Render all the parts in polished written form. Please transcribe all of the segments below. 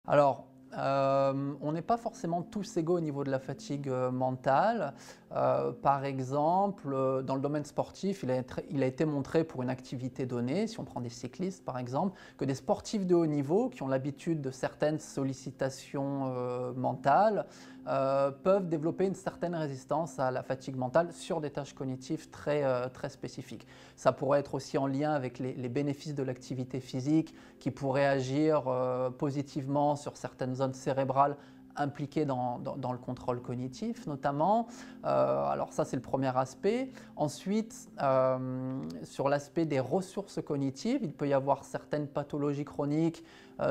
Alors, on n'est pas forcément tous égaux au niveau de la fatigue mentale. Par exemple, dans le domaine sportif, il a été montré pour une activité donnée, si on prend des cyclistes par exemple, que des sportifs de haut niveau qui ont l'habitude de certaines sollicitations mentales peuvent développer une certaine résistance à la fatigue mentale sur des tâches cognitives très spécifiques. Ça pourrait être aussi en lien avec les bénéfices de l'activité physique qui pourraient agir positivement sur certaines zones cérébrales impliquées dans le contrôle cognitif notamment. Alors ça c'est le premier aspect. Ensuite, sur l'aspect des ressources cognitives, il peut y avoir certaines pathologies chroniques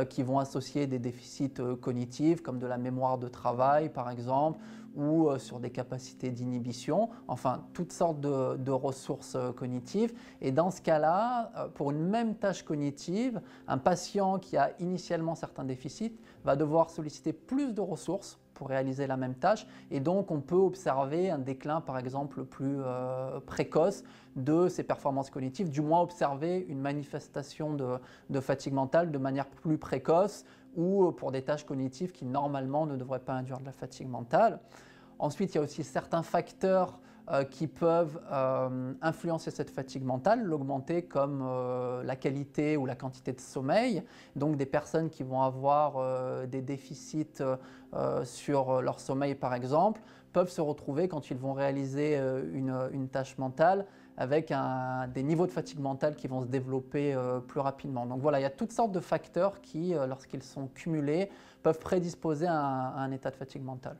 qui vont associer des déficits cognitifs comme de la mémoire de travail par exemple, ou sur des capacités d'inhibition, enfin toutes sortes de ressources cognitives. Et dans ce cas-là, pour une même tâche cognitive, un patient qui a initialement certains déficits va devoir solliciter plus de ressources pour réaliser la même tâche, et donc on peut observer un déclin par exemple plus précoce de ses performances cognitives, du moins observer une manifestation de fatigue mentale de manière plus précoce ou pour des tâches cognitives qui normalement ne devraient pas induire de la fatigue mentale. Ensuite, il y a aussi certains facteurs qui peuvent influencer cette fatigue mentale, l'augmenter comme la qualité ou la quantité de sommeil. Donc des personnes qui vont avoir des déficits sur leur sommeil par exemple, peuvent se retrouver quand ils vont réaliser une tâche mentale avec des niveaux de fatigue mentale qui vont se développer plus rapidement. Donc voilà, il y a toutes sortes de facteurs qui, lorsqu'ils sont cumulés, peuvent prédisposer à un état de fatigue mentale.